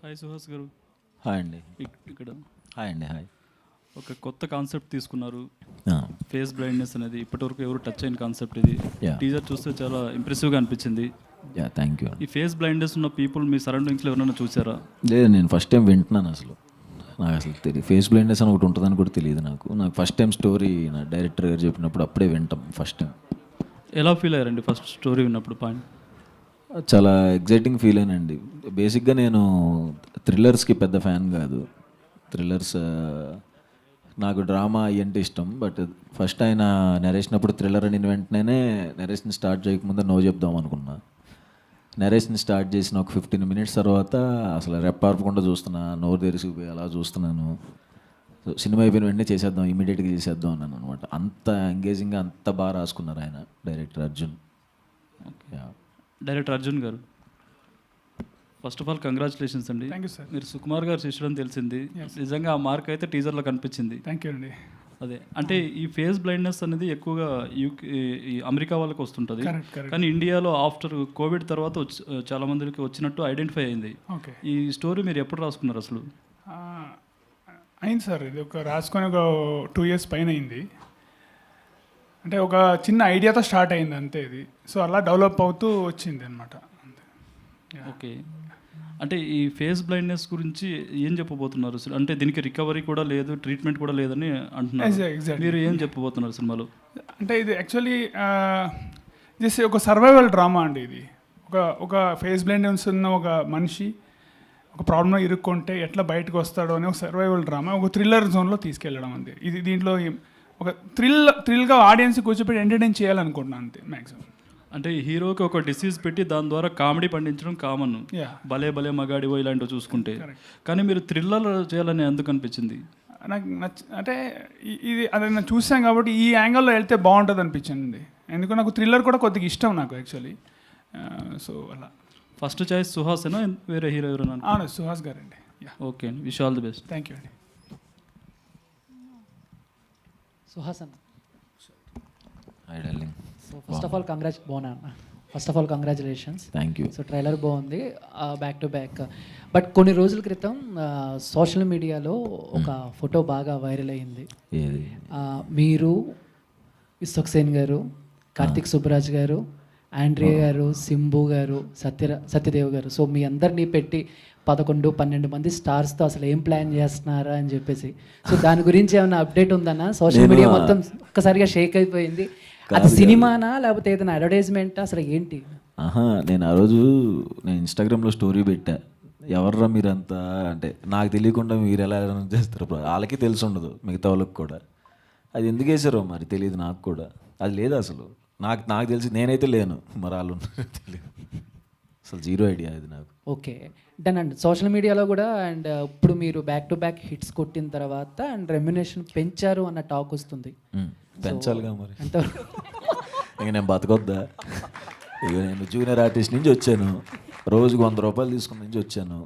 Hi Suhas గారు. Hi అండి. ఇక్కడ హాయ్ అండి. హాయ్. ఒక కొత్త కాన్సెప్ట్ తీసుకున్నారు, ఆ, ఫేస్ బ్లైండ్నెస్ అనేది. ఇప్పటివరకు ఎవరు టచ్ అయిన కాన్సెప్ట్ ఇది. Yeah. టీజర్ చూస్తే చాలా ఇంప్రెసివ్గా అనిపించింది. Yeah thank you. ఈ ఫేస్ బ్లైండ్నెస్ ఉన్న పీపుల్ మీ సరౌండింగ్స్లో ఎవరైనా చూసారా? లేదు, నేను ఫస్ట్ టైం వింటున్నాను. నాకు అసలు తెలియదు ఫేస్ బ్లైండ్నెస్ అని ఒకటి ఉంటుందని కూడా తెలియదు నాకు ఫస్ట్ టైం స్టోరీ నా డైరెక్టర్ గారు చెప్పినప్పుడు అప్పుడే వింటాం ఫస్ట్ టైం. ఎలా ఫీల్ అయ్యారండి ఫస్ట్ స్టోరీ విన్నప్పుడు? పాయింట్ చాలా ఎగ్జైటింగ్ ఫీల్ అయినండి. బేసిక్గా నేను థ్రిల్లర్స్కి పెద్ద ఫ్యాన్ కాదు. థ్రిల్లర్స్ నాకు డ్రామా అంటే ఇష్టం. బట్ ఫస్ట్ ఆయన నరేషన్ అప్పుడు థ్రిల్లర్ అని వెంటనే నరేషన్ స్టార్ట్ చేయకముందే నో చెప్దాం అనుకున్నా. నరేషన్ స్టార్ట్ చేసిన ఒక 15 minutes తర్వాత అసలు రెప్పార్పకుండా చూస్తున్నా, నోరు తెరిసిపోయి అలా చూస్తున్నాను. సో సినిమా అయిపోయిన వెంటనే చేసేద్దాం, ఇమీడియట్గా చేసేద్దాం అన్నాను అనమాట. అంత ఎంగేజింగ్గా అంత బాగా రాసుకున్నారు ఆయన, director Arjun. Okay, director Arjun గారు, ఫస్ట్ ఆఫ్ ఆల్ కంగ్రాచులేషన్స్ అండి. Thank you sir. మీరు సుకుమార్ గారు శిష్యుడు అని తెలిసింది. నిజంగా ఆ మార్క్ అయితే టీజర్లో కనిపించింది. థ్యాంక్ యూ అండి. అదే అంటే ఈ ఫేస్ బ్లైండ్నెస్ అనేది ఎక్కువగా ఈ అమెరికా వాళ్ళకి వస్తుంటుంది. Correct. కానీ ఇండియాలో ఆఫ్టర్ కోవిడ్ తర్వాత చాలా మందికి వచ్చినట్టు ఐడెంటిఫై అయింది. ఓకే. ఈ స్టోరీ మీరు ఎప్పుడు రాసుకున్నారు అసలు? అయింది సార్, ఇది ఒక రాసుకొని ఒక 2 years పైన అయింది. అంటే ఒక చిన్న ఐడియాతో స్టార్ట్ అయింది అంతే ఇది. సో అలా డెవలప్ అవుతూ వచ్చింది అనమాట. ఓకే. అంటే ఈ ఫేస్ బ్లైండ్నెస్ గురించి ఏం చెప్పబోతున్నారు అసలు? అంటే దీనికి రికవరీ కూడా లేదు, ట్రీట్మెంట్ కూడా లేదని అంటున్నారు. Exactly. మీరు ఏం చెప్పబోతున్నారు సినిమాలో? అంటే ఇది యాక్చువల్లీ జస్ట్ ఒక సర్వైవల్ డ్రామా అండి. ఇది ఒక ఫేస్ బ్లైండ్నెస్ ఉన్న ఒక మనిషి ఒక ప్రాబ్లంలో ఇరుక్కుంటే ఎట్లా బయటకు వస్తాడో అనే ఒక సర్వైవల్ డ్రామా ఒక థ్రిల్లర్ జోన్లో తీసుకెళ్ళడం అంతే. ఇది దీంట్లో ఒక థ్రిల్గా ఆడియన్స్ కూర్చోపెట్టి ఎంటర్టైన్ చేయాలనుకుంటున్నాను అంతే మ్యాక్సిమం. అంటే హీరోకి ఒక డిసీజ్ పెట్టి దాని ద్వారా కామెడీ పండించడం కామన్. భలే భలే మగాడివో ఇలాంటివి చూసుకుంటే. కానీ మీరు థ్రిల్లర్ చేయాలని ఎందుకు అనిపించింది? నాకు అంటే ఇది అది నేను చూసాను కాబట్టి ఈ యాంగిల్లో వెళ్తే బాగుంటుంది అనిపించింది. ఎందుకంటే నాకు థ్రిల్లర్ కూడా కొద్దిగా ఇష్టం నాకు యాక్చువల్లీ. సో అలా ఫస్ట్ చాయిస్ సుహాసేనా, వేరే హీరో ఎవరైనా? అవును, సుహాస్ గారు అండి. ఓకే అండి, wish all the best. Thank you అండి. సుహాస్ అన్న, hi darling. So first of all congratulations. Thank you. So trailer బాగుంది, బ్యాక్ టు బ్యాక్. బట్ కొన్ని రోజుల క్రితం సోషల్ మీడియాలో ఒక ఫోటో బాగా వైరల్ అయింది. ఏది? మీరు, విశ్వక్సేన్ గారు, కార్తిక్ సుబ్బరాజ్ గారు, ఆండ్రియా గారు, సింబు గారు, సత్యదేవ్ గారు, సో మీ అందరినీ పెట్టి 11-12 మంది స్టార్స్తో అసలు ఏం ప్లాన్ చేస్తున్నారా అని చెప్పేసి. సో దాని గురించి ఏమైనా అప్డేట్ ఉందన్నా? సోషల్ మీడియా మొత్తం ఒక్కసారిగా షేక్ అయిపోయింది. అది సినిమానా లేకపోతే ఏదైనా అడ్వర్టైజ్మెంట్ అసలు ఏంటి? నేను ఆ రోజు ఇన్స్టాగ్రామ్లో స్టోరీ పెట్టా. ఎవర్రా మీరంతా అంటే నాకు తెలియకుండా మీరు ఎలా చేస్తారు, వాళ్ళకి తెలిసి ఉండదు, మిగతా వాళ్ళకి కూడా. అది ఎందుకు వేసారో మరి తెలియదు నాకు కూడా. అది లేదు అసలు నాకు తెలిసి నేనైతే లేను, మరి వాళ్ళు తెలియదు. అసలు జీరో ఐడియా అది నాకు. ఓకే డన్ అండి. సోషల్ మీడియాలో కూడా అండ్ ఇప్పుడు మీరు బ్యాక్ టు బ్యాక్ హిట్స్ కొట్టిన తర్వాత అండ్ రెమ్యునేషన్ పెంచారు అన్న టాక్ వస్తుంది. పెంచాలిగా మరి. ఇంక నేను బతకొద్దా? ఇక నేను జూనియర్ ఆర్టిస్ట్ నుంచి వచ్చాను, రోజుకు 100 రూపాయలు తీసుకున్న నుంచి వచ్చాను.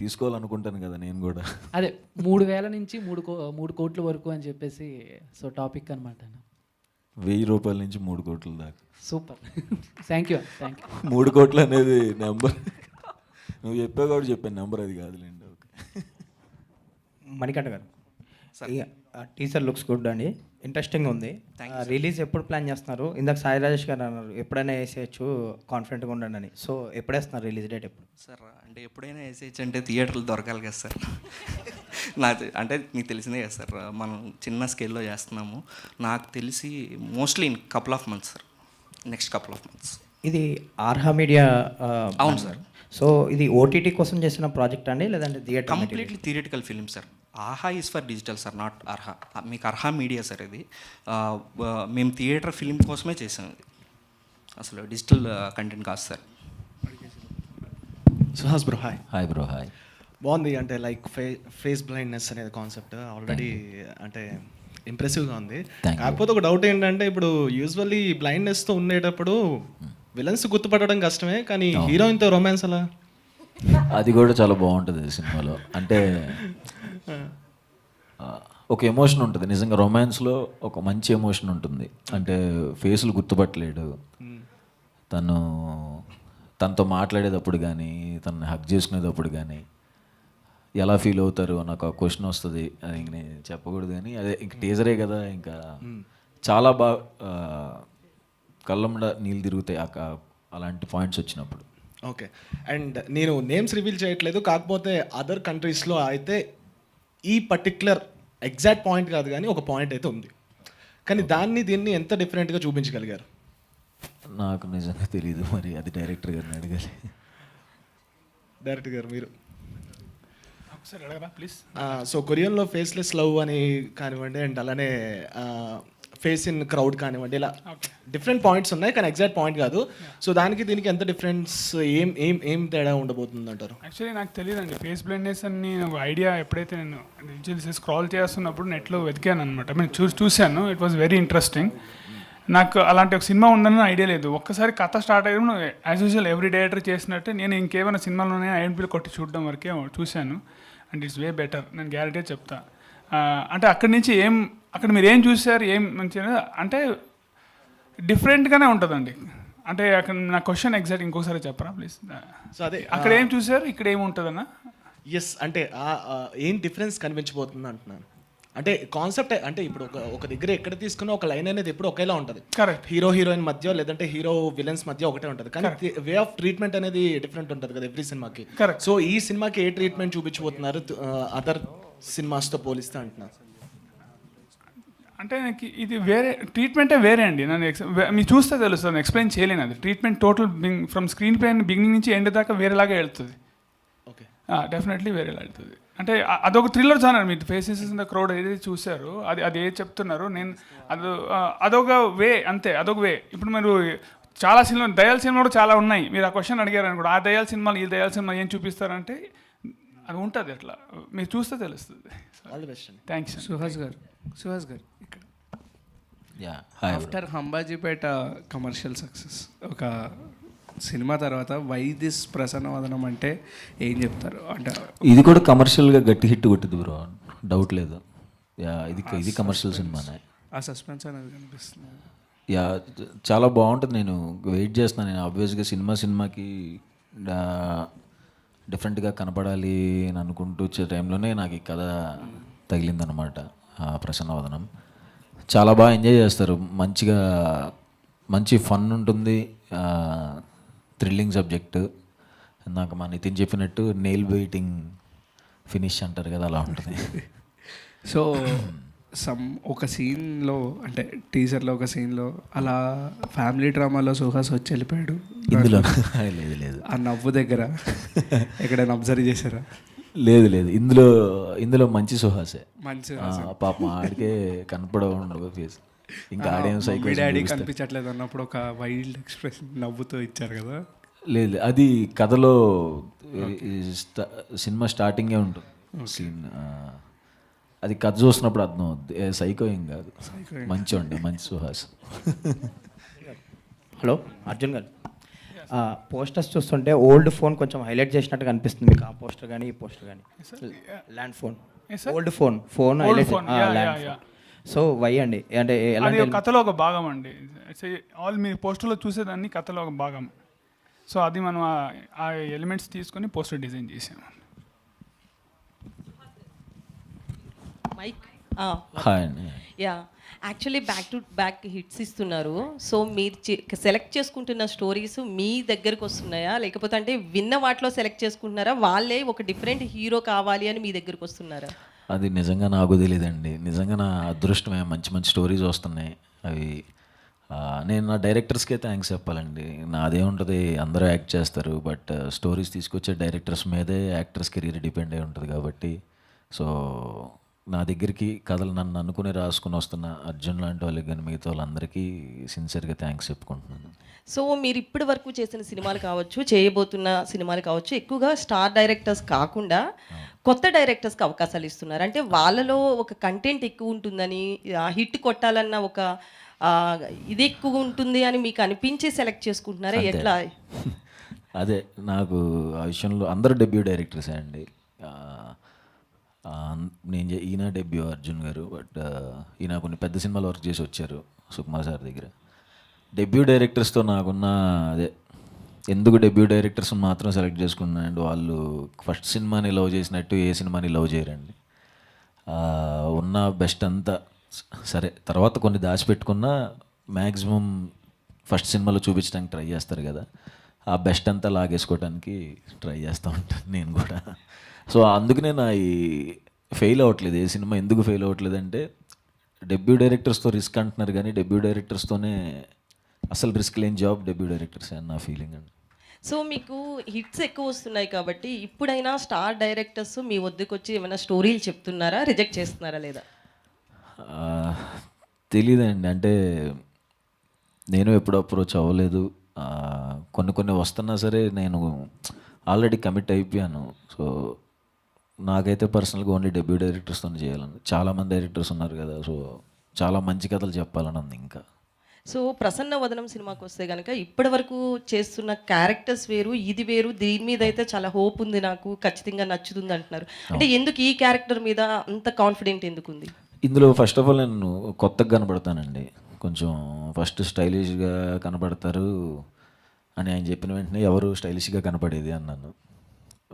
తీసుకోవాలనుకుంటాను కదా నేను కూడా. అదే 3,000 నుంచి 3 కోట్ల వరకు అని చెప్పేసి సో టాపిక్ అనమాట. 1000 రూపాయల నుంచి 3 కోట్ల దాకా. Super, thank you. 3 కోట్లు అనేది నెంబర్ నువ్వు చెప్పావు కాబట్టి చెప్పాను, నెంబర్ అది కాదులేండి. ఓకే. మణికంఠ గారు, టీజర్ లుక్స్ గుడ్ అండి, ఇంట్రెస్టింగ్ ఉంది. రిలీజ్ ఎప్పుడు ప్లాన్ చేస్తున్నారు? ఇందాక సాయి రాజేష్ గారు అన్నారు ఎప్పుడైనా వేసేయచ్చు, కాన్ఫిడెంట్గా ఉండండి అని. సో ఎప్పుడు వేస్తున్నారు రిలీజ్ డేట్? ఎప్పుడు సార్? అంటే ఎప్పుడైనా వేసేయచ్చు అంటే థియేటర్లు దొరకాలి కదా సార్. అంటే మీకు తెలిసిందే కదా సార్, మనం చిన్న స్కేల్లో చేస్తున్నాము. నాకు తెలిసి mostly in couple of months sir, next couple of months. ఇది ఆర్హా మీడియా? అవును సార్. సో ఇది ఓటీటీ కోసం చేసిన ప్రాజెక్ట్ అండి లేదంటే theatre? Completely theatrical film sir. Aha is for digital sir, not Arha. మీకు అర్హా మీడియా సార్ ఇది. మేము థియేటర్ ఫిలిం కోసమే చేసాం ఇది, అసలు డిజిటల్ కంటెంట్ కాదు sir. Suhas bro, hi. Hi bro, hi. బాగుంది. అంటే లైక్ ఫేస్ బ్లైండ్నెస్ అనేది కాన్సెప్ట్ ఆల్రెడీ అంటే ఇంప్రెసివ్గా ఉంది. కాకపోతే ఒక డౌట్ ఏంటంటే ఇప్పుడు యూజువల్లీ బ్లైండ్నెస్తో ఉండేటప్పుడు విలన్స్ గుర్తుపట్టడం కష్టమే, కానీ హీరోయిన్తో రొమాన్స్ అలా? అది కూడా చాలా బాగుంటుంది సినిమాలో. అంటే ఒక ఎమోషన్ ఉంటుంది నిజంగా, రొమాన్స్లో ఒక మంచి ఎమోషన్ ఉంటుంది. అంటే ఫేసులు గుర్తుపట్టలేడు తను, తనతో మాట్లాడేటప్పుడు కానీ తనని హక్ చేసుకునేటప్పుడు కానీ ఎలా ఫీల్ అవుతారు నాకు ఆ క్వశ్చన్ వస్తుంది. అది ఇంక నేను చెప్పకూడదు కానీ అదే ఇంక టీజరే కదా, ఇంకా చాలా బాగా కళ్ళండా నీళ్ళు తిరుగుతాయి అలాంటి పాయింట్స్ వచ్చినప్పుడు. ఓకే. అండ్ నేను నేమ్స్ రివీల్ చేయట్లేదు, కాకపోతే అదర్ కంట్రీస్లో అయితే ఈ పర్టిక్యులర్ ఎగ్జాక్ట్ పాయింట్ కాదు కానీ ఒక పాయింట్ అయితే ఉంది, కానీ దీన్ని ఎంత డిఫరెంట్గా చూపించగలిగారు? నాకు నిజంగా తెలియదు, మరి అది డైరెక్టర్ గారిని అడగాలి. డైరెక్టర్ గారు మీరు ఒకసారి అడగరా ప్లీజ్. సో కొరియన్లో ఫేస్లెస్ లవ్ అని కానివ్వండి, అండ్ అలానే ఫేస్ ఇన్ క్రౌడ్ కానివ్వండి, ఇలా డిఫరెంట్ పాయింట్స్ ఉన్నాయి కానీ ఎగ్జాక్ట్ పాయింట్ కాదు. సో దీనికి ఎంత డిఫరెన్స్, ఏం తేడా ఉండబోతుంది అంటారు? యాక్చువల్లీ నాకు తెలియదండి ఫేస్ బ్లైండ్నెస్ అని ఒక ఐడియా ఎప్పుడైతే నేను స్క్రాల్ చేస్తున్నప్పుడు నెట్లో వెతికాను అనమాట. నేను చూశాను, ఇట్ వాస్ వెరీ ఇంట్రెస్టింగ్. నాకు అలాంటి ఒక సినిమా ఉందని ఐడియా లేదు. ఒక్కసారి కథ స్టార్ట్ అయ్యడం యాజ్ యూజువల్ ఎవ్రీ డైరెక్టర్ చేసినట్టు నేను ఇంకేమైనా సినిమాలోనే ఐడెంటిఫై కొట్టి చూడడం వరకే చూశాను. అండ్ ఇట్స్ వే బెటర్, నేను గ్యారెంటీ చెప్తా. అంటే అక్కడి నుంచి అక్కడ మీరు ఏం చూసారు, ఏం మంచిగా అంటే డిఫరెంట్గానే ఉంటుందండి. అంటే అక్కడ నా క్వశ్చన్ ఎగ్జాక్ట్ ఇంకోసారి చెప్పరా ప్లీజ్. సో అదే అక్కడ ఏం చూసారు, ఇక్కడ ఏముంటుందన్నా? ఎస్, అంటే ఏం డిఫరెన్స్ కనిపించబోతుంది అంటున్నాను. అంటే కాన్సెప్ట్ అంటే ఇప్పుడు ఒక దగ్గర ఎక్కడ తీసుకున్నా ఒక లైన్ అనేది ఎప్పుడు ఒకేలా ఉంటుంది. కరెక్ట్. హీరోయిన్ మధ్య లేదంటే హీరో విలన్స్ మధ్య ఒకటే ఉంటుంది, కానీ వే ఆఫ్ ట్రీట్మెంట్ అనేది డిఫరెంట్ ఉంటుంది కదా ఎవ్రీ సినిమాకి. కరెక్ట్. సో ఈ సినిమాకి ఏ ట్రీట్మెంట్ చూపించబోతున్నారు అదర్ సినిమాస్తో పోలిస్తే అంటున్నారు? అంటే నాకు ఇది వేరే ట్రీట్మెంటే వేరే అండి. మీరు చూస్తే తెలుస్తుంది, నేను ఎక్స్ప్లెయిన్ చేయలేను. అది treatment total from screen play beginning నుంచి ఎండ్ దాకా వేరేలాగా వెళ్తుంది. ఓకే, డెఫినెట్లీ వేరేలా వెళ్తుంది. అంటే అదొక థ్రిల్లర్ జానర్. మీరు ఫేసెస్ ఇన్ ద క్రౌడ్ ఏదైతే చూసారో అది ఏది చెప్తున్నారు, నేను అదొక వే, అంతే, అదొక వే. ఇప్పుడు మీరు చాలా సినిమాలు, దయాల సినిమా కూడా చాలా ఉన్నాయి. మీరు ఆ క్వశ్చన్ అడిగారు అనుకోండి, ఆ దయాల సినిమాలు ఈ దయాల సినిమా ఏం చూపిస్తారంటే అది ఉంటుంది, అట్లా మీరు చూస్తే తెలుస్తుంది. ఆల్ ది బెస్ట్ అండి. థ్యాంక్స్. సుహాస్ గారు ఇక్కడ yeah, hi. After Ambajipeta commercial success ఒక సినిమా తర్వాత వై దిస్ ప్రసన్నవదనం అంటే ఏం చెప్తారు? అంటే ఇది కూడా కమర్షియల్గా గట్టి హిట్ కొట్టింది బ్రో, డౌట్ లేదు. యా, ఇది కమర్షియల్ సినిమానే. ఆ సస్పెన్స్ అనేది కనిపిస్తుంది. యా, చాలా బాగుంటుంది. నేను వెయిట్ చేస్తున్నాను. నేను ఆబ్వియస్గా సినిమాకి డిఫరెంట్గా కనపడాలి అని అనుకుంటూ వచ్చే టైంలోనే నాకు ఈ కథ తగిలిందనమాట. ప్రసన్నవదనం చాలా బాగా ఎంజాయ్ చేస్తారు, మంచి ఫన్ ఉంటుంది, థ్రిల్లింగ్ సబ్జెక్టు. నాకు మా నితిన్ చెప్పినట్టు నెయిల్ బైటింగ్ ఫినిష్ అంటారు కదా, అలా ఉంటుంది. సో ఒక సీన్లో అంటే టీజర్లో ఒక సీన్లో అలా ఫ్యామిలీ డ్రామాలో సుహాస్ వచ్చి వెళ్ళిపోయాడు. ఇందులో లేదు ఆ నవ్వు దగ్గర ఎక్కడైనా అబ్జర్వ్ చేశారా? లేదు, ఇందులో మంచి సుహాసే. మంచి పాపం ఆడికే కనపడవు ఫేస్. ఇంకా ఆడియన్స్ డాడీ కనిపించట్లేదు అన్నప్పుడు ఒక వైల్డ్ ఎక్స్ప్రెషన్ నవ్వుతో ఇచ్చారు కదా. లేదు, అది కథలో సినిమా స్టార్టింగే ఉంటుంది సీన్. అది కథ చూసినప్పుడు అర్థం అవుద్ది. సైకో ఏం కాదు, మంచి సుహాస్. హలో అర్జున్ గారు, పోస్టర్స్ చూస్తుంటే ఓల్డ్ ఫోన్ కొంచెం హైలైట్ చేసినట్టుగా అనిపిస్తుంది మీకు. ఆ పోస్టర్ కానీ ఈ పోస్టర్ కానీ land phone, old phone highlight. So why అండి? అంటే అది కథలో ఒక భాగం అండి. ఆల్ మీ పోస్టర్లో చూసేదాన్ని కథలో ఒక భాగం. సో అది మనం ఆ ఎలిమెంట్స్ తీసుకొని పోస్టర్ డిజైన్ చేసాము. మైక్ హాయ్ అండి. Yeah, actually back to back hits ఇస్తున్నారు. సో మీరు సెలెక్ట్ చేసుకుంటున్న స్టోరీస్ మీ దగ్గరకు వస్తున్నాయా, లేకపోతే అంటే విన్న వాటిలో సెలెక్ట్ చేసుకుంటున్నారా, వాళ్ళే ఒక డిఫరెంట్ హీరో కావాలి అని మీ దగ్గరకు వస్తున్నారా? అది నిజంగా నాకు తెలియదండి. నిజంగా నా అదృష్టమే, మంచి స్టోరీస్ వస్తున్నాయి. అవి నేను నా డైరెక్టర్స్కే థ్యాంక్స్ చెప్పాలండి. నాదే ఉంటుంది, అందరూ యాక్ట్ చేస్తారు, బట్ స్టోరీస్ తీసుకొచ్చే డైరెక్టర్స్ మీదే యాక్టర్స్ కెరీర్ డిపెండ్ అయి ఉంటుంది. కాబట్టి సో నా దగ్గరికి కథలు నన్ను అనుకుని రాసుకుని వస్తున్న అర్జున్ లాంటి వాళ్ళకి కానీ మిగతా వాళ్ళందరికీ సిన్సియర్గా థ్యాంక్స్ చెప్పుకుంటున్నాను. సో మీరు ఇప్పటి వరకు చేసిన సినిమాలు కావచ్చు, చేయబోతున్న సినిమాలు కావచ్చు, ఎక్కువగా స్టార్ డైరెక్టర్స్ కాకుండా కొత్త డైరెక్టర్స్కి అవకాశాలు ఇస్తున్నారు. అంటే వాళ్ళలో ఒక కంటెంట్ ఎక్కువ ఉంటుందని, హిట్ కొట్టాలన్న ఒక ఇది ఎక్కువ ఉంటుంది అని మీకు అనిపించి సెలెక్ట్ చేసుకుంటున్నారా, ఎట్లా? అదే, నాకు ఆ విషయంలో అందరూ డెబ్యూ డైరెక్టర్సే అండి. ఈయన డెబ్యూ అర్జున్ గారు, బట్ ఈయన కొన్ని పెద్ద సినిమాలు వర్క్ చేసి వచ్చారు సుకుమార్ సార్ దగ్గర. డెబ్యూ డైరెక్టర్స్తో నాకున్న అదే ఎందుకు డెబ్యూ డైరెక్టర్స్ మాత్రం సెలెక్ట్ చేసుకున్నానండి, వాళ్ళు ఫస్ట్ సినిమాని లవ్ చేసినట్టు ఏ సినిమాని లవ్ చేయరండి. ఉన్న బెస్ట్ అంతా సరే, తర్వాత కొన్ని దాచిపెట్టుకున్నా మ్యాక్సిమం ఫస్ట్ సినిమాలో చూపించడానికి ట్రై చేస్తారు కదా, ఆ బెస్ట్ అంతా లాగేసుకోవడానికి ట్రై చేస్తూ ఉంటాను నేను కూడా. సో అందుకనే నా ఈ ఫెయిల్ అవ్వట్లేదు ఏ సినిమా. ఎందుకు ఫెయిల్ అవ్వట్లేదు అంటే డెబ్యూ డైరెక్టర్స్తో రిస్క్ అంటున్నారు, కానీ డెబ్యూ డైరెక్టర్స్తోనే అసలు రిస్క్ లేని జాబ్ డెబ్యూ డైరెక్టర్స్ అని నా ఫీలింగ్ అండి. సో మీకు హిట్స్ ఎక్కువ వస్తున్నాయి కాబట్టి ఇప్పుడైనా స్టార్ డైరెక్టర్స్ మీ వద్దకు వచ్చి ఏమైనా స్టోరీలు చెప్తున్నారా, రిజెక్ట్ చేస్తున్నారా లేదా? తెలీదండి, అంటే నేను ఎప్పుడు అప్రోచ్ అవ్వలేదు. కొన్ని వస్తున్నా సరే నేను ఆల్రెడీ కమిట్ అయిపోయాను. సో నాకైతే పర్సనల్గా ఓన్లీ డెబ్యూ డైరెక్టర్స్తో చేయాలని, చాలామంది డైరెక్టర్స్ ఉన్నారు కదా, సో చాలా మంచి కథలు చెప్పాలని ఉంది ఇంకా. సో ప్రసన్న వదనం సినిమాకి వస్తే కనుక ఇప్పటి వరకు చేస్తున్న క్యారెక్టర్స్ వేరు, ఇది వేరు, దీని మీద అయితే చాలా హోప్ ఉంది, నాకు ఖచ్చితంగా నచ్చుతుంది అంటున్నారు. అంటే ఎందుకు ఈ క్యారెక్టర్ మీద అంత కాన్ఫిడెంట్ ఎందుకు ఉంది? ఇందులో ఫస్ట్ ఆఫ్ ఆల్ నేను కొత్తగా కనబడతానండి, కొంచెం ఫస్ట్ స్టైలిష్గా కనబడతారు అని ఆయన చెప్పిన వెంటనే ఎవరు స్టైలిష్గా కనపడేది అన్నాను.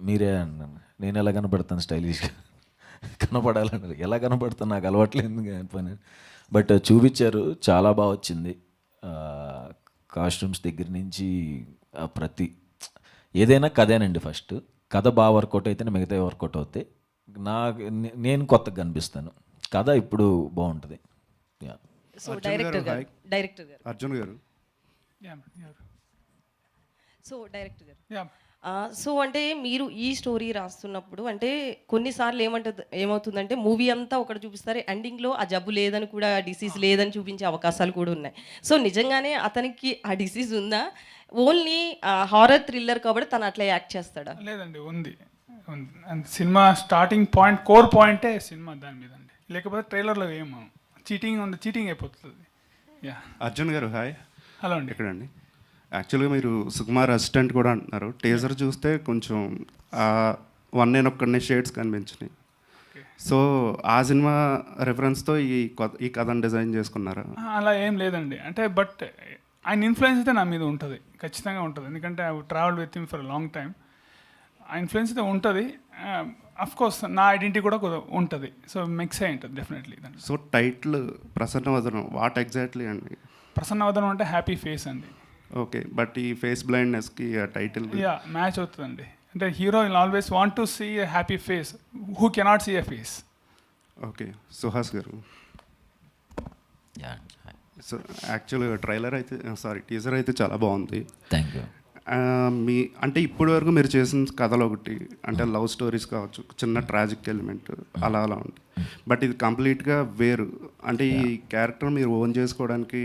మీరే అన్నాను. నేను ఎలా కనపడతాను స్టైలిష్గా? కనపడాలన్నారు. ఎలా కనపడతాను, నాకు అలవాట్లేదు పని. బట్ చూపించారు, చాలా బాగా వచ్చింది. కాస్ట్యూమ్స్ దగ్గర నుంచి ప్రతి ఏదైనా కథేనండి. ఫస్ట్ కథ బాగా వర్కౌట్ అయితేనే మిగతా వర్కౌట్ అవుతాయి. నేను కొత్తగా కనిపిస్తాను, కథ ఇప్పుడు బాగుంటుంది. సో డైరెక్టర్ గారు అర్జున్ గారు సో డైరెక్టర్ గారు సో అంటే మీరు ఈ స్టోరీ రాస్తున్నప్పుడు అంటే కొన్నిసార్లు ఏమవుతుందంటే మూవీ అంతా ఒకటి చూపిస్తారు, ఎండింగ్లో ఆ జబ్బు లేదని కూడా, డిసీజ్ లేదని చూపించే అవకాశాలు కూడా ఉన్నాయి. సో నిజంగానే అతనికి ఆ డిసీజ్ ఉందా? ఓన్లీ హారర్ థ్రిల్లర్ కాబట్టి తను అట్లా యాక్ట్ చేస్తాడా? లేదండి, ఉంది. సినిమా స్టార్టింగ్ పాయింట్, కోర్ పాయింటే సినిమా దాని మీద అండి. లేకపోతే ట్రైలర్లో ఏమో చీటింగ్ ఉంది, చీటింగ్ అయిపోతుంది. యా అర్జున్ గారు హాయ్. హలో అండి. ఎక్కడండి? యాక్చువల్గా మీరు సుకుమార్ అసిస్టెంట్ కూడా అంటున్నారు. టీజర్ చూస్తే కొంచెం వన్ నేను ఒక్కడనే షేడ్స్ కనిపించినాయి. సో ఆ సినిమా రెఫరెన్స్తో ఈ కథను డిజైన్ చేసుకున్నారా? అలా ఏం లేదండి, అంటే బట్ ఆయన ఇన్ఫ్లుయెన్స్ అయితే నా మీద ఉంటుంది, ఖచ్చితంగా ఉంటుంది. ఎందుకంటే I travel with him for long time. ఆ ఇన్ఫ్లుయెన్స్ అయితే ఉంటుంది. కోర్స్ నా ఐడెంటిటీ కూడా ఉంటుంది. సో మిక్స్ అయి ఉంటుంది definitely. So title Prasannavadanam what exactly అండి? ప్రసన్నవదనం అంటే హ్యాపీ ఫేస్ అండి. ఓకే, బట్ ఈ ఫేస్ బ్లైండ్నెస్కి ఆ టైటిల్ మ్యాచ్ అవుతుందండి. అంటే hero will always want to see a happy face, who cannot see a face. Okay, Suhas గారు. సో యాక్చువల్గా టీజర్ అయితే చాలా బాగుంది. Thank you. అంటే ఇప్పటి వరకు మీరు చేసిన కథలు ఒకటి అంటే లవ్ స్టోరీస్ కావచ్చు, చిన్న ట్రాజిక్ ఎలిమెంట్ అలా ఉంది. బట్ ఇది కంప్లీట్గా వేరు. అంటే ఈ క్యారెక్టర్ మీరు ఓన్ చేసుకోవడానికి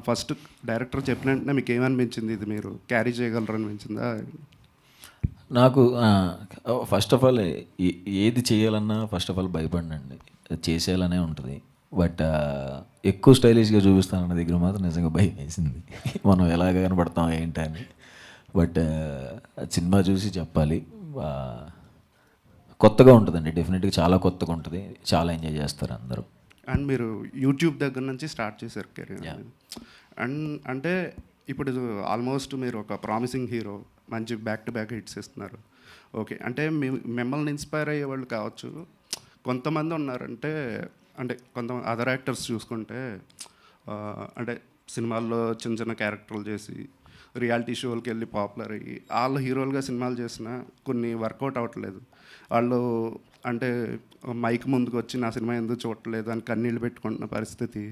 ఫస్ట్ డైరెక్టర్ చెప్పిన వెంటనే మీకు ఏమనిపించింది, ఇది మీరు క్యారీ చేయగలరు అనిపించిందా? నాకు ఫస్ట్ ఆఫ్ ఆల్ ఏది చేయాలన్నా ఫస్ట్ ఆఫ్ ఆల్ భయపడినండి, చేసేయాలనే ఉంటుంది. బట్ ఎక్కువ స్టైలిష్గా చూపిస్తానన్న దగ్గర మాత్రం నిజంగా భయం వేసింది, మనం ఎలాగ కనపడతాం ఏంటని. బట్ సినిమా చూసి చెప్పాలి. కొత్తగా ఉంటుందండి, డెఫినెట్గా చాలా కొత్తగా ఉంటుంది, చాలా ఎంజాయ్ చేస్తారు అందరూ. అండ్ మీరు యూట్యూబ్ దగ్గర నుంచి స్టార్ట్ చేశారు కెరీర్. అండ్ అంటే ఇప్పుడు ఆల్మోస్ట్ మీరు ఒక ప్రామిసింగ్ హీరో, మంచి బ్యాక్ టు బ్యాక్ హిట్స్ ఇస్తున్నారు. ఓకే, అంటే మిమ్మల్ని ఇన్స్పైర్ అయ్యే వాళ్ళు కావచ్చు, కొంతమంది ఉన్నారంటే అంటే కొంతమంది అదర్ యాక్టర్స్ చూసుకుంటే అంటే సినిమాల్లో చిన్న చిన్న క్యారెక్టర్లు చేసి రియాలిటీ షోలకి వెళ్ళి పాపులర్ అయ్యి వాళ్ళు హీరోలుగా సినిమాలు చేసినా కొన్ని వర్కౌట్ అవ్వట్లేదు. వాళ్ళు అంటే మైక్ ముందుకు వచ్చి నా సినిమా ఎందుకు చూడట్లేదు అని కన్నీళ్ళు పెట్టుకుంటున్న పరిస్థితి,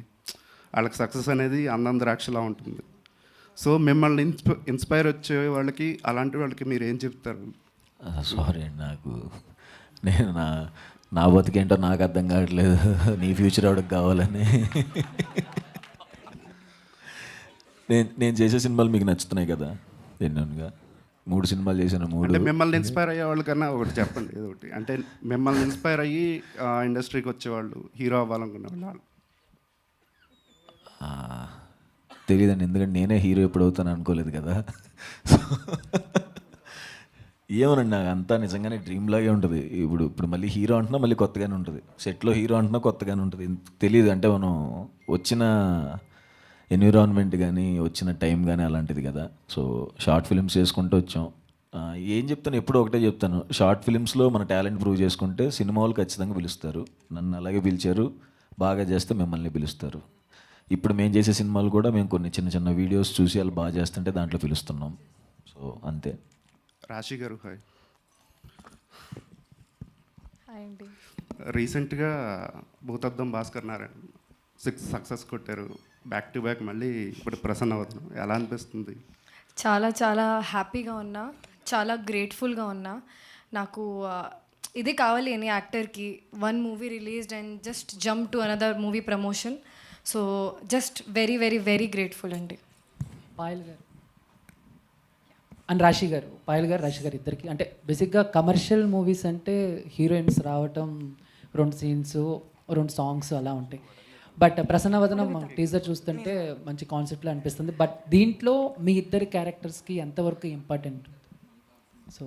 వాళ్ళకి సక్సెస్ అనేది అందం ద్రాక్షలా ఉంటుంది. సో మిమ్మల్ని ఇన్స్పైర్ వచ్చే వాళ్ళకి, అలాంటి వాళ్ళకి మీరు ఏం చెప్తారు? సారీ అండి, నేను నా బతికేంటో నాకు అర్థం కావట్లేదు, నీ ఫ్యూచర్ ఎవరికి కావాలని. నేను చేసే సినిమాలు మీకు నచ్చుతున్నాయి కదా, ఎన్నోగా 3 సినిమాలు చేశాను. 3 మిమ్మల్ని ఇన్స్పైర్ అయ్యే వాళ్ళకన్నా ఒకటి చెప్పండి, ఏదో ఒకటి. అంటే మిమ్మల్ని ఇన్స్పైర్ అయ్యి ఇండస్ట్రీకి వచ్చేవాళ్ళు, హీరో అవ్వాలనుకునే వాళ్ళు. తెలియదండి, ఎందుకంటే నేనే హీరో ఎప్పుడు అవుతాను అనుకోలేదు కదా. ఏమోనండి, నాకు అంతా నిజంగానే డ్రీమ్ లాగే ఉంటుంది. ఇప్పుడు మళ్ళీ హీరో అంటున్నా మళ్ళీ కొత్తగానే ఉంటుంది, సెట్లో హీరో అంటున్నా కొత్తగానే ఉంటుంది. తెలియదు, అంటే మనం వచ్చిన ఎన్విరాన్మెంట్ కానీ వచ్చిన టైం కానీ అలాంటిది కదా. సో షార్ట్ ఫిల్మ్స్ చేసుకుంటూ వచ్చాం. ఏం చెప్తాను, ఎప్పుడూ ఒకటే చెప్తాను, షార్ట్ ఫిల్మ్స్లో మన టాలెంట్ ప్రూవ్ చేసుకుంటే సినిమా వాళ్ళు ఖచ్చితంగా పిలుస్తారు. నన్ను అలాగే పిలిచారు, బాగా చేస్తే మిమ్మల్ని పిలుస్తారు. ఇప్పుడు మేము చేసే సినిమాలు కూడా మేము కొన్ని చిన్న చిన్న వీడియోస్ చూసి వాళ్ళు బాగా చేస్తుంటే దాంట్లో పిలుస్తున్నాం. సో అంతే. రాశి గారు హాయ్. హాయ్ అండి. రీసెంట్గా భూతద్దం భాస్కర్ నారాయణ 6 సక్సెస్ కొట్టారు బ్యాక్ టు బ్యాక్. మళ్ళీ ఇప్పుడు ప్రసన్న అవుతున్నాం, ఎలా అనిపిస్తుంది? చాలా చాలా హ్యాపీగా ఉన్నా, చాలా గ్రేట్ఫుల్గా ఉన్నా. నాకు ఇది కావాలి అని యాక్టర్కి, 1 movie released and just jump to another movie promotion. So just very very very grateful అండి. పాయల్ గారు అండ్ రాశి గారు, పాయల్ గారు రాశి గారు ఇద్దరికి అంటే బేసిక్గా కమర్షియల్ మూవీస్ అంటే హీరోయిన్స్ రావటం, 2 సీన్స్ 2 సాంగ్స్ అలా ఉంటాయి. బట్ ప్రసన్నవదనం టీజర్ చూస్తుంటే మంచి కాన్సెప్ట్లో అనిపిస్తుంది. బట్ దీంట్లో మీ ఇద్దరి క్యారెక్టర్స్కి ఎంతవరకు ఇంపార్టెంట్? సో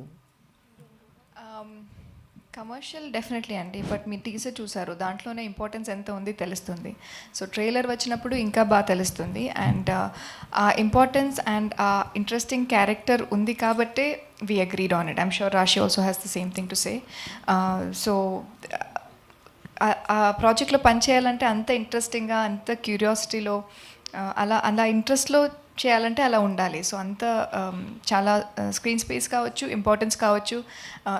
కమర్షియల్ డెఫినెట్లీ అండి, బట్ మీ టీజర్ చూసారు, దాంట్లోనే ఇంపార్టెన్స్ ఎంత ఉంది తెలుస్తుంది. సో ట్రైలర్ వచ్చినప్పుడు ఇంకా బాగా తెలుస్తుంది. అండ్ ఆ ఇంపార్టెన్స్ అండ్ ఆ ఇంట్రెస్టింగ్ క్యారెక్టర్ ఉంది కాబట్టే we agreed on it. I'm sure Rashi also has the same thing to say. So ఆ ప్రాజెక్ట్లో పనిచేయాలంటే అంత ఇంట్రెస్టింగ్గా, అంత క్యూరియాసిటీలో, అలా ఇంట్రెస్ట్లో చేయాలంటే అలా ఉండాలి. సో అంత చాలా స్క్రీన్ స్పేస్ కావచ్చు, ఇంపార్టెన్స్ కావచ్చు,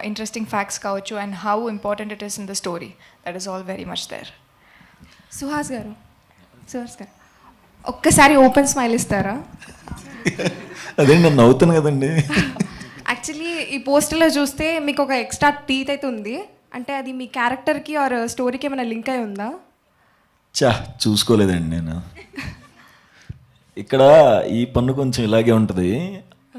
ఇంట్రెస్టింగ్ ఫ్యాక్ట్స్ కావచ్చు, and how important it is in the story, that is all very much there. Suhas గారు, ఒక్కసారి ఓపెన్ స్మైల్ ఇస్తారా? అదే నేను నవ్వుతాను కదండి. యాక్చువల్లీ ఈ పోస్టర్లో చూస్తే మీకు ఒక ఎక్స్ట్రా టీత్ అయితే ఉంది, అంటే అది మీ క్యారెక్టర్కి ఆర్ స్టోరీకి ఏమైనా లింక్ అయి ఉందా? చూసుకోలేదండి నేను. ఇక్కడ ఈ పన్ను కొంచెం ఇలాగే ఉంటుంది,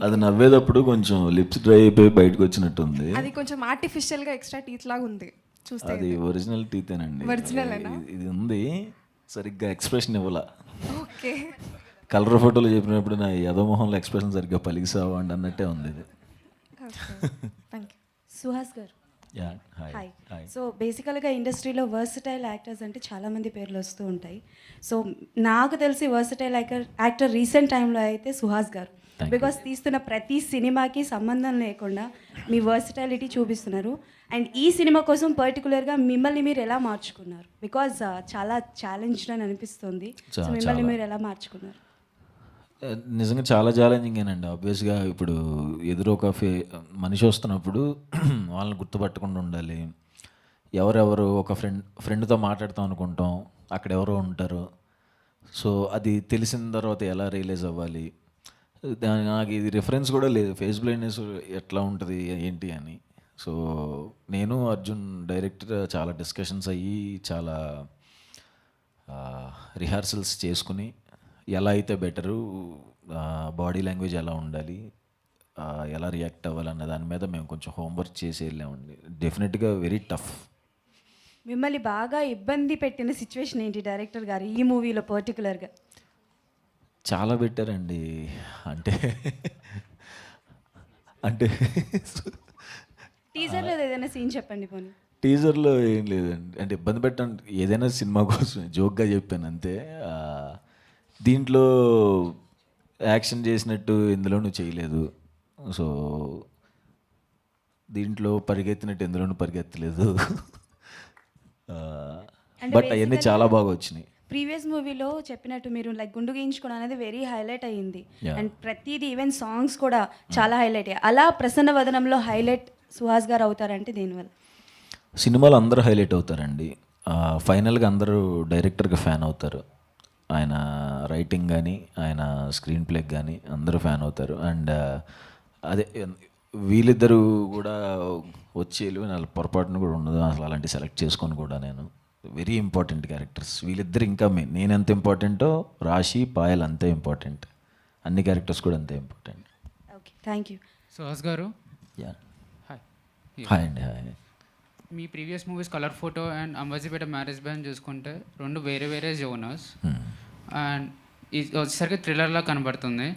అది నవ్వేటప్పుడు కొంచెం లిప్స్ డ్రై అయిపోయి బయటకు వచ్చినట్టుంది. అది కొంచెం ఆర్టిఫిషియల్గా ఎక్స్ట్రా టీత్ లాగా ఉంది చూస్తే. అది ఒరిజినల్ టీతేనండి. ఇది ఉంది, సరిగ్గా ఎక్స్ప్రెషన్ ఇవ్వాల. ఓకే. కలర్ ఫోటోలో చెప్పినప్పుడు నా యదమోహంలో ఎక్స్ప్రెషన్ సరిగ్గా పలికిసావు అండి అన్నట్టే ఉంది ఇది. Thank you. సుహాస్ గారు హాయ్. సో బేసికల్గా ఇండస్ట్రీలో వర్సటైల్ యాక్టర్స్ అంటే చాలామంది పేర్లు వస్తూ ఉంటాయి. సో నాకు తెలిసి వర్సటైల్ యాక్టర్ రీసెంట్ టైంలో అయితే సుహాస్ గారు, బికాస్ తీస్తున్న ప్రతి సినిమాకి సంబంధం లేకుండా మీ వర్సటైలిటీ చూపిస్తున్నారు. అండ్ ఈ సినిమా కోసం పర్టికులర్గా మిమ్మల్ని మీరు ఎలా మార్చుకున్నారు? బికాజ్ చాలా ఛాలెంజ్డ్ అని అనిపిస్తుంది. సో మిమ్మల్ని మీరు ఎలా మార్చుకున్నారు? నిజంగా చాలా ఛాలెంజింగేనండి. ఆబ్వియస్గా ఇప్పుడు ఎదురు ఒక మనిషి వస్తున్నప్పుడు వాళ్ళని గుర్తుపట్టకుండా ఉండాలి. ఎవరెవరు ఒక ఫ్రెండ్తో మాట్లాడతాం అనుకుంటాం, అక్కడ ఎవరో ఉంటారు. సో అది తెలిసిన తర్వాత ఎలా రియలైజ్ అవ్వాలి, నాకు ఇది రిఫరెన్స్ కూడా లేదు, ఫేస్ బ్లైండ్నెస్ ఎట్లా ఉంటుంది ఏంటి అని. సో నేను అర్జున్ డైరెక్టర్ చాలా డిస్కషన్స్ అయ్యి, చాలా రిహార్సల్స్ చేసుకుని ఎలా అయితే బెటరు, బాడీ లాంగ్వేజ్ ఎలా ఉండాలి, ఎలా రియాక్ట్ అవ్వాలన్న దాని మీద మేము కొంచెం హోంవర్క్ చేసి వెళ్ళామండి. డెఫినెట్గా వెరీ టఫ్. మిమ్మల్ని బాగా ఇబ్బంది పెట్టిన సిచ్యువేషన్ ఏంటి డైరెక్టర్ గారు ఈ మూవీలో పర్టికులర్గా? చాలా పెట్టారండి. అంటే అంటే టీజర్లో ఏదైనా సీన్ చెప్పండి పోనీ. టీజర్లో ఏం లేదండి, అంటే ఇబ్బంది పెట్టండి, ఏదైనా సినిమా కోసం జోక్గా చెప్పాను అంతే. దీంట్లో యాక్షన్ చేసినట్టు ఇందులోనూ చేయలేదు. సో దీంట్లో పరిగెత్తినట్టు ఇందులోనూ పరిగెత్తలేదు. బట్ అవన్నీ చాలా బాగా వచ్చినాయి. ప్రీవియస్ మూవీలో చెప్పినట్టు మీరు లైక్ గుండు గీయించుకోవడం అనేది వెరీ హైలైట్ అయ్యింది. అండ్ ప్రతిదీ ఈవెన్ సాంగ్స్ కూడా చాలా హైలైట్ అయ్యాయి. అలా ప్రసన్న వదనంలో హైలైట్ సుహాస్ గారు అవుతారంటే దీనివల్ల? సినిమాలో అందరూ హైలైట్ అవుతారండి. ఫైనల్గా అందరూ డైరెక్టర్కి ఫ్యాన్ అవుతారు. ఆయన రైటింగ్ కానీ, ఆయన స్క్రీన్ ప్లేకి కానీ అందరూ ఫ్యాన్ అవుతారు. అండ్ అదే వీళ్ళిద్దరూ కూడా వచ్చి వెళ్ళి వాళ్ళ పొరపాటును కూడా ఉండదు అసలు, అలాంటి సెలెక్ట్ చేసుకొని కూడా. నేను వెరీ ఇంపార్టెంట్ క్యారెక్టర్స్ వీళ్ళిద్దరు. ఇంకా నేను ఎంత ఇంపార్టెంటో రాశి, పాయల్ అంతే ఇంపార్టెంట్. అన్ని క్యారెక్టర్స్ కూడా అంతే important. Okay, thank you. Suhas గారు హాయ్ అండి. Hi. Me previous movies colour photo and Ambajipeta marriage ban చూసుకుంటే 2 వేరే వేరే జోనర్స్, అండ్ ఇది వచ్చేసరికి థ్రిల్లర్లా కనబడుతుంది.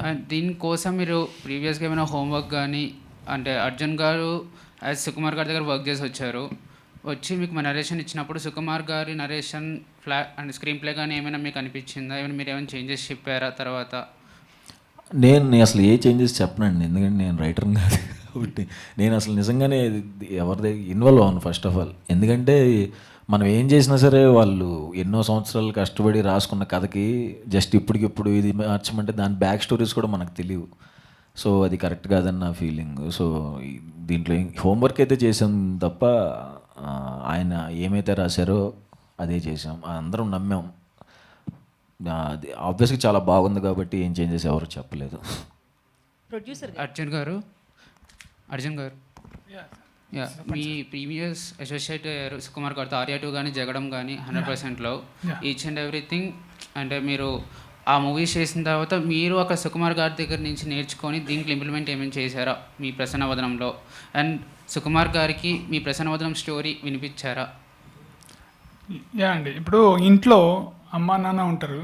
అండ్ దీనికోసం మీరు ప్రీవియస్గా ఏమైనా హోంవర్క్ కానీ, అంటే అర్జున్ గారు యాజ్ సుకుమార్ గారి దగ్గర వర్క్ చేసి వచ్చారు, వచ్చి మీకు మా నరేషన్ ఇచ్చినప్పుడు సుకుమార్ గారి నరేషన్ అండ్ స్క్రీన్ ప్లే కానీ ఏమైనా మీకు అనిపించిందా? ఏమైనా మీరు ఏమైనా చేంజెస్ చెప్పారా తర్వాత? నేను అసలు ఏ చేంజెస్ చెప్పనండి, ఎందుకంటే నేను రైటర్ని కాదు కాబట్టి. నేను అసలు నిజంగానే ఎవరిది ఇన్వాల్వ్ అవ్వను ఫస్ట్ ఆఫ్ ఆల్. ఎందుకంటే మనం ఏం చేసినా సరే వాళ్ళు ఎన్నో సంవత్సరాలు కష్టపడి రాసుకున్న కథకి జస్ట్ ఇప్పటికిప్పుడు ఇది మార్చమంటే దాని బ్యాక్ స్టోరీస్ కూడా మనకు తెలియవు. సో అది కరెక్ట్ కాదని నా ఫీలింగ్. సో దీంట్లో హోంవర్క్ అయితే చేసాం తప్ప ఆయన ఏమైతే రాశారో అదే చేసాం, అందరం నమ్మాం. అది ఆబ్వియస్గా చాలా బాగుంది కాబట్టి ఏం చేంజెస్ ఎవరు చెప్పలేదు. ప్రొడ్యూసర్ అర్జున్ గారు యా, మీ ప్రీవియస్ అసోసియేట్ సుకుమార్ గారితో ఆర్యా 2 కానీ జగడం కానీ 100%లో ఈచ్ అండ్ ఎవ్రీథింగ్, అంటే మీరు ఆ మూవీస్ చేసిన తర్వాత మీరు ఒక సుకుమార్ గారి దగ్గర నుంచి నేర్చుకొని దీంట్లో ఇంప్లిమెంట్ ఏమైనా చేశారా మీ ప్రసన్నవదనంలో? అండ్ సుకుమార్ గారికి మీ ప్రసన్నవదనం స్టోరీ వినిపించారా? యా అండి, ఇప్పుడు ఇంట్లో అమ్మ నాన్న ఉంటారు,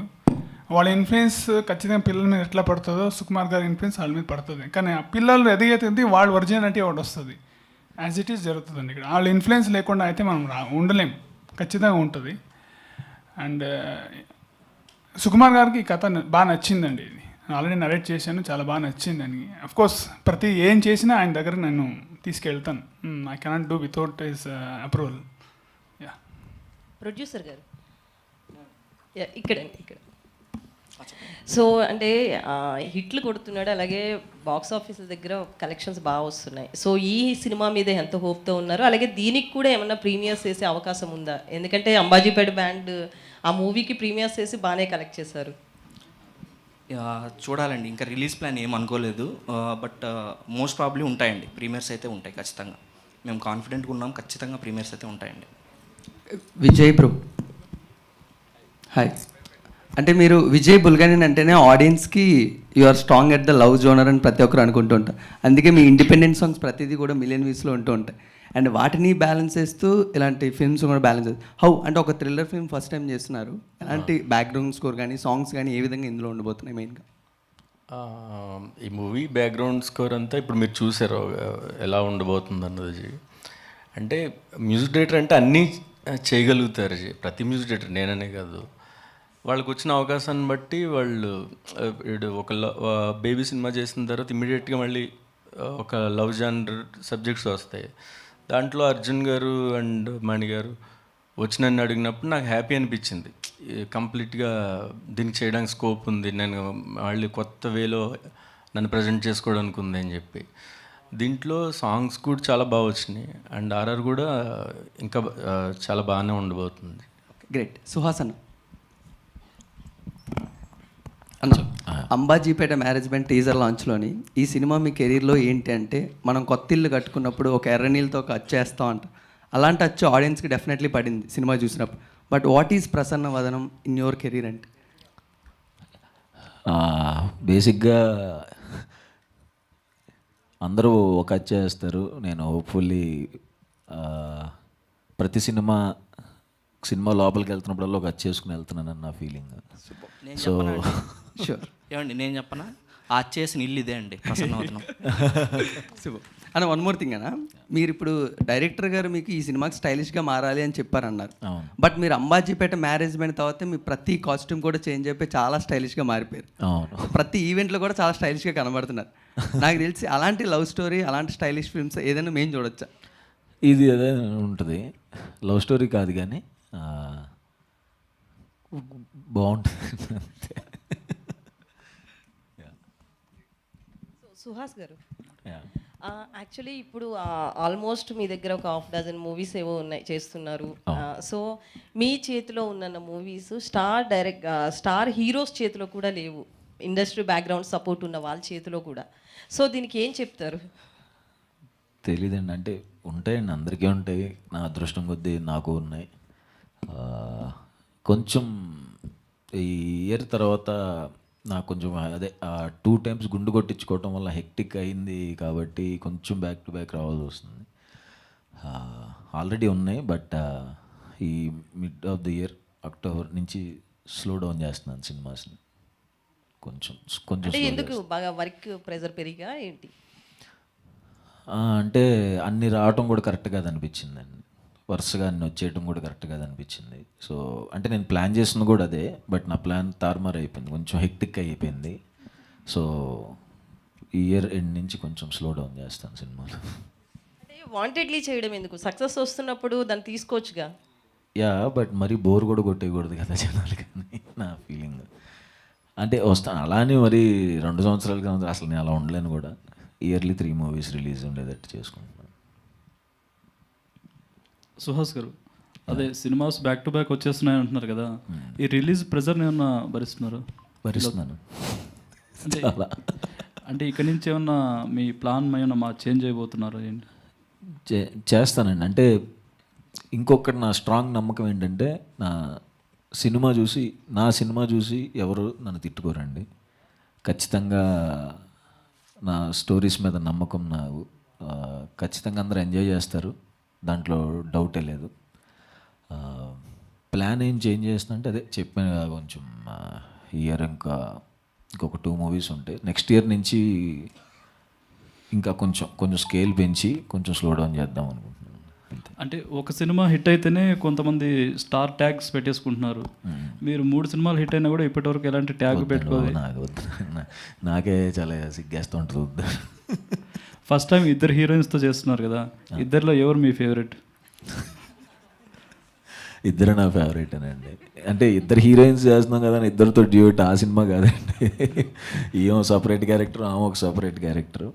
వాళ్ళ ఇన్ఫ్లుయెన్స్ ఖచ్చితంగా పిల్లల మీద ఎట్లా పడుతుందో సుకుమార్ గారి ఇన్ఫ్లుయెన్స్ వాళ్ళ మీద పడుతుంది. కానీ ఆ పిల్లలు ఎదిగైతుంది వాళ్ళ ఒరిజినాలిటీ ఒకటి వస్తుంది, యాజ్ ఇట్ ఈస్ జరుగుతుందండి. ఇక్కడ వాళ్ళ ఇన్ఫ్లుయెన్స్ లేకుండా అయితే మనం ఉండలేం, ఖచ్చితంగా ఉంటుంది. అండ్ సుకుమార్ గారికి ఈ కథ బాగా నచ్చిందండి. ఇది ఆల్రెడీ నరేట్ చేశాను, చాలా బాగా నచ్చింది అని. అఫ్కోర్స్ ప్రతి ఏం చేసినా ఆయన దగ్గర నేను తీసుకెళ్తాను. I cannot do without his approval. Yeah, producer గారు ఇక్కడ. సో అంటే హిట్లు కొడుతున్నాడు, అలాగే బాక్స్ ఆఫీసుల దగ్గర కలెక్షన్స్ బాగా వస్తున్నాయి. సో ఈ సినిమా మీద ఎంత హోప్తో ఉన్నారు? అలాగే దీనికి కూడా ఏమన్నా ప్రీమియర్స్ చేసే అవకాశం ఉందా? ఎందుకంటే అంబాజీపేట బ్యాండ్ ఆ మూవీకి ప్రీమియర్స్ చేసి బాగానే కలెక్ట్ చేశారు. చూడాలండి, ఇంకా రిలీజ్ ప్లాన్ ఏం అనుకోలేదు. బట్ మోస్ట్ ప్రాబ్లీ ఉంటాయండి, ప్రీమియర్స్ అయితే ఉంటాయి ఖచ్చితంగా. మేము కాన్ఫిడెంట్గా ఉన్నాం, ఖచ్చితంగా ప్రీమియర్స్ అయితే ఉంటాయండి. Vijay bro hi. అంటే మీరు విజయ్ బుల్గనేని అంటేనే ఆడియన్స్కి you are strong at the love genre అని ప్రతి ఒక్కరు అనుకుంటూ ఉంటారు. అందుకే మీ ఇండిపెండెంట్ సాంగ్స్ ప్రతిదీ కూడా మిలియన్ వ్యూస్లో ఉంటూ ఉంటాయి. అండ్ వాటిని బ్యాలెన్స్ చేస్తూ ఇలాంటి ఫిల్మ్స్ కూడా బ్యాలెన్స్ చేస్తారు. హౌ అంటే ఒక థ్రిల్లర్ ఫిల్మ్ ఫస్ట్ టైం చేస్తున్నారు, ఎలాంటి బ్యాక్గ్రౌండ్ స్కోర్ కానీ సాంగ్స్ కానీ ఏ విధంగా ఇందులో ఉండబోతున్నాయి మెయిన్గా? ఈ మూవీ బ్యాక్గ్రౌండ్ స్కోర్ అంతా ఇప్పుడు మీరు చూసారు ఎలా ఉండబోతుంది అన్నది. అంటే మ్యూజిక్ డైరెక్టర్ అంటే అన్నీ చేయగలుగుతారు, ప్రతి మ్యూజిక్ డైరెక్టర్, నేననే కాదు. వాళ్ళకి వచ్చిన అవకాశాన్ని బట్టి వాళ్ళు ఒక బేబీ సినిమా చేసిన తర్వాత ఇమ్మీడియట్గా మళ్ళీ ఒక లవ్ జానర్ సబ్జెక్ట్స్ వస్తాయి. దాంట్లో అర్జున్ గారు అండ్ మణి గారు వచ్చి నన్ను అడిగినప్పుడు నాకు హ్యాపీ అనిపించింది. కంప్లీట్గా దీనికి చేయడానికి స్కోప్ ఉంది, నేను మళ్ళీ కొత్త వేలో నన్ను ప్రజెంట్ చేసుకోవడానికి ఉంది అని చెప్పి. దీంట్లో సాంగ్స్ కూడా చాలా బాగా వచ్చినాయి అండ్ ఆర్ఆర్ కూడా ఇంకా చాలా బాగానే ఉండబోతుంది. గ్రేట్. సుహాస్ అన్న, అంబాజీపేట మ్యారేజ్ బ్యాండ్ టీజర్ లాంచ్లోని ఈ సినిమా మీ కెరీర్లో ఏంటి అంటే, మనం కొత్త ఇల్లు కట్టుకున్నప్పుడు ఒక ఎర్ర నీళ్ళతో ఒక అచ్చు వేస్తాం అంట, అలాంటి అచ్చు ఆడియన్స్కి డెఫినెట్లీ పడింది సినిమా చూసినప్పుడు. But what is Prasanna Vadanam in your career అంటే? బేసిక్గా అందరూ ఒక అచ్చు వేస్తారు. నేను హోప్ఫుల్లీ ప్రతి సినిమా లోపలికి వెళ్తున్నప్పుడల్లా ఒక అచ్చు వేసుకుని వెళ్తున్నానని నా ఫీలింగ్. సో ఏమండి నేను చెప్పనా, ఆ చేసిన ఇల్లు ఇదే అండి ప్రసన్నవదనం. అన్న వన్ మోర్ థింగ్ అన్న, మీరు ఇప్పుడు డైరెక్టర్ గారు మీకు ఈ సినిమాకి స్టైలిష్గా మారాలి అని చెప్పారన్నారు. బట్ మీరు అంబాజీపేట మ్యారేజ్ అయిన తర్వాత మీ ప్రతి కాస్ట్యూమ్ కూడా చేంజ్ అయిపోయి చాలా స్టైలిష్గా మారిపోయారు. ప్రతి ఈవెంట్లో కూడా చాలా స్టైలిష్గా కనబడుతున్నారు. నాకు తెలిసి అలాంటి లవ్ స్టోరీ, అలాంటి స్టైలిష్ ఫిల్మ్స్ ఏదైనా మేము చూడొచ్చా? ఇది అదే ఉంటుంది, లవ్ స్టోరీ కాదు కానీ బాగుంటుంది. సుహాస్ గారు, యాక్చువల్లీ ఇప్పుడు ఆల్మోస్ట్ మీ దగ్గర ఒక 6 మూవీస్ ఏవో ఉన్నాయి చేస్తున్నారు. సో మీ చేతిలో ఉన్న మూవీస్ స్టార్ హీరోస్ చేతిలో కూడా లేవు, ఇండస్ట్రీ బ్యాక్గ్రౌండ్ సపోర్ట్ ఉన్న వాళ్ళ చేతిలో కూడా. సో దీనికి ఏం చెప్తారు? తెలీదండి, అంటే ఉంటాయండి, అందరికీ ఉంటాయి. నా అదృష్టం కొద్దీ నాకు ఉన్నాయి. కొంచెం ఈ ఇయర్ తర్వాత నాకు కొంచెం అదే 2 times గుండు కొట్టించుకోవటం వల్ల హెక్టిక్ అయింది కాబట్టి కొంచెం బ్యాక్ టు బ్యాక్ రావాల్సి వస్తుంది. ఆల్రెడీ ఉన్నాయి, బట్ ఈ mid of the year October నుంచి స్లో డౌన్ చేస్తున్నాను సినిమాస్ని. కొంచెం ఎందుకు బాగా వర్క్ ప్రెజర్ పెరిగా ఏంటి? అంటే అన్ని రావటం కూడా కరెక్ట్ కాదు అనిపించిందండి. వరుసగా అన్ని వచ్చేయటం కూడా కరెక్ట్ కాదు అనిపించింది. సో అంటే నేను ప్లాన్ చేసింది కూడా అదే, బట్ నా ప్లాన్ తారుమారు అయిపోయింది, కొంచెం హెక్టిక్ అయిపోయింది. సో ఈ ఇయర్ ఎండ్ నుంచి కొంచెం స్లో డౌన్ చేస్తాను సినిమాలు. అంటే వాంటెడ్లీ చేయడం ఎందుకు? సక్సెస్ వస్తున్నప్పుడు దాన్ని తీసుకోవచ్చుగా. యా, బట్ మరీ బోర్ కూడా కొట్టేయకూడదు కదా జనాలు, కానీ నా ఫీలింగ్. అంటే వస్తాను అలానే మరి 2 సంవత్సరాల క్రితం అసలు నేను అలా ఉండలేను కూడా. ఇయర్లీ 3 మూవీస్ రిలీజ్ ఉండేటట్టు చేసుకుంటున్నాను. సుహాస్ గారు, అదే సినిమాస్ బ్యాక్ టు బ్యాక్ వచ్చేస్తున్నాయి అంటున్నారు కదా, ఈ రిలీజ్ ప్రెజర్ని ఏమన్నా భరిస్తున్నారు? భరిస్తున్నాను. అంటే అంటే ఇక్కడి నుంచి ఏమన్నా మీ ప్లాన్ ఏమన్నా చేంజ్ అయిపోతున్నారు ఏంటి? చేస్తానండి. అంటే ఇంకొకటి నా స్ట్రాంగ్ నమ్మకం ఏంటంటే, నా సినిమా చూసి ఎవరు నన్ను తిట్టుకోరండి. ఖచ్చితంగా నా స్టోరీస్ మీద నమ్మకం నాకు. ఖచ్చితంగా అందరూ ఎంజాయ్ చేస్తారు, దాంట్లో డౌటే లేదు. ప్లాన్ ఏం చేంజ్ చేస్తుందంటే అదే చెప్పాను కదా, కొంచెం ఇయర్ ఇంకొక 2 మూవీస్ ఉంటాయి. నెక్స్ట్ ఇయర్ నుంచి ఇంకా కొంచెం స్కేల్ పెంచి కొంచెం స్లో డౌన్ చేద్దాం అనుకుంటున్నాను. అంటే ఒక సినిమా హిట్ అయితేనే కొంతమంది స్టార్ ట్యాగ్స్ పెట్టేసుకుంటున్నారు. మీరు 3 సినిమాలు హిట్ అయినా కూడా ఇప్పటివరకు ఎలాంటి ట్యాగ్ పెట్టుకోవాలి? నాకే చాలా సిగ్గేస్తుంటుంది. ఫస్ట్ టైం 2 హీరోయిన్స్తో చేస్తున్నారు కదా, ఇద్దరిలో ఎవరు మీ ఫేవరెట్? ఇద్దరు నా ఫేవరెట్ అనండి. అంటే 2 హీరోయిన్స్ చేస్తున్నాం కదా, ఇద్దరితో డ్యూట్ ఆ సినిమా కాదండి. ఏమో సపరేట్ క్యారెక్టర్, ఆమె ఒక సపరేట్ క్యారెక్టర్.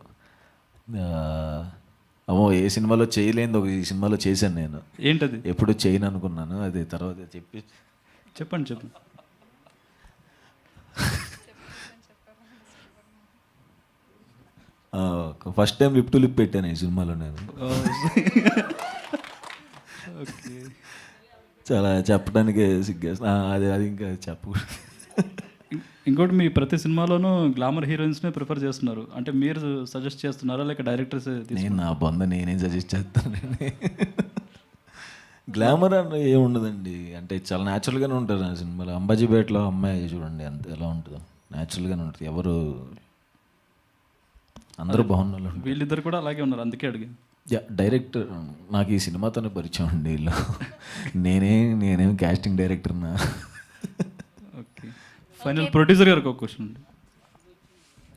అమ్మో ఏ సినిమాలో చేయలేనిది ఒక ఈ సినిమాలో చేశాను నేను. ఏంటది? ఎప్పుడు చేయను అనుకున్నాను, అది తర్వాత చెప్పండి. First time lip to lip పెట్టాను ఈ సినిమాలో నేను. ఓకే, చాలా చెప్పడానికి సిగ్గేస్తా, అది ఇంకా చెప్పకూడదు. ఇంకోటి, మీ ప్రతి సినిమాలోనూ గ్లామర్ హీరోయిన్స్నే ప్రిఫర్ చేస్తున్నారు. అంటే మీరు సజెస్ట్ చేస్తున్నారా లేక డైరెక్టర్స్? నేను నా నేనేం సజెస్ట్ చేస్తానండి. గ్లామర్ అని ఏముండదండి, అంటే చాలా న్యాచురల్గానే ఉంటారు నా సినిమాలో. అంబాజీపేటలో అమ్మాయి చూడండి అంత ఎలా ఉంటుందో, న్యాచురల్గానే ఉంటుంది. ఎవరు అందరూ బాగున్నారు, వీళ్ళిద్దరు కూడా అలాగే ఉన్నారు, అందుకే అడిగాను. డైరెక్టర్ నాకు ఈ సినిమాతోనే పరిచయం అండి వీళ్ళు. నేనేం కాస్టింగ్ డైరెక్టర్నా. ఓకే, ఫైనల్ ప్రొడ్యూసర్ గారికి ఒక క్వశ్చన్ ఉంది.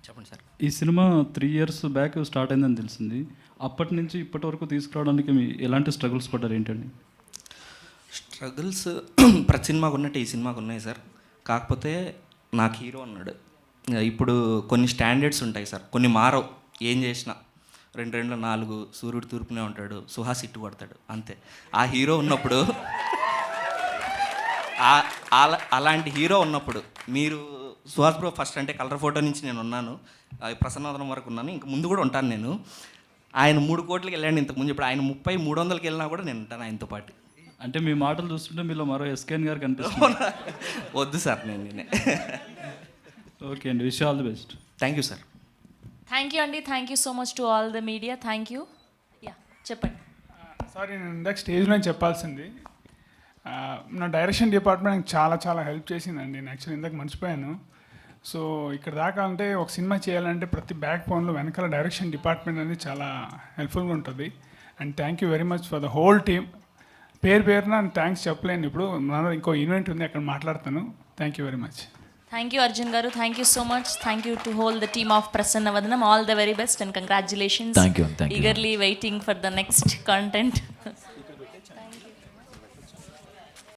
చెప్పండి సార్. ఈ సినిమా 3 years బ్యాక్ స్టార్ట్ అయిందని తెలిసింది. అప్పటి నుంచి ఇప్పటి వరకు తీసుకురావడానికి మీ ఎలాంటి స్ట్రగుల్స్ పడ్డారు ఏంటండి? స్ట్రగుల్స్ ప్రతి సినిమాకు ఉన్నట్టు ఈ సినిమాకు ఉన్నాయి సార్. కాకపోతే నాకు హీరో అన్నాడు. ఇప్పుడు కొన్ని స్టాండర్డ్స్ ఉంటాయి సార్, కొన్ని మారవు. ఏం చేసినా 2-4 సూర్యుడు తూర్పునే ఉంటాడు, సుహాస్ ఇట్టు పడతాడు, అంతే. ఆ హీరో ఉన్నప్పుడు అలాంటి హీరో ఉన్నప్పుడు మీరు సుహాస్ బ్రో ఫస్ట్ అంటే కలర్ ఫోటో నుంచి నేను ఉన్నాను, ప్రసన్నవదనం వరకు ఉన్నాను, ఇంక ముందు కూడా ఉంటాను నేను. ఆయన 3 కోట్లకి వెళ్ళాడు ఇంతకుముందు, ఇప్పుడు ఆయన 30-300కి వెళ్ళినా కూడా నేను ఉంటాను ఆయనతో పాటు. అంటే మీ మాటలు చూస్తుంటే మీలో మరో ఎస్కేఎన్ గారు కనిపిస్తుంది. వద్దు సార్, నేనే. ఓకే అండి, wish all the best. Thank you sir. Thank you అండి, thank you so much to all the media. Thank you. చెప్పండి. సారీ, నేను ఇందాక స్టేజ్లో చెప్పాల్సింది, నా డైరెక్షన్ డిపార్ట్మెంట్ చాలా హెల్ప్ చేసిందండి. నేను యాక్చువల్లీ ఇందాక మర్చిపోయాను. సో ఇక్కడ దాకా అంటే ఒక సినిమా చేయాలంటే ప్రతి బ్యాక్ బోన్లో వెనకాల డైరెక్షన్ డిపార్ట్మెంట్ అనేది చాలా హెల్ప్ఫుల్గా ఉంటుంది. And thank you very much for the whole team. పేరున థ్యాంక్స్ చెప్పలేను, ఇప్పుడు మన ఇంకో ఈవెంట్ ఉంది అక్కడ మాట్లాడతాను. Thank you very much. Thank you Arjun garu, thank you so much. Thank you to whole the team of Prasanna Vadanam. All the very best and congratulations. Thank you. Eagerly waiting for the next content.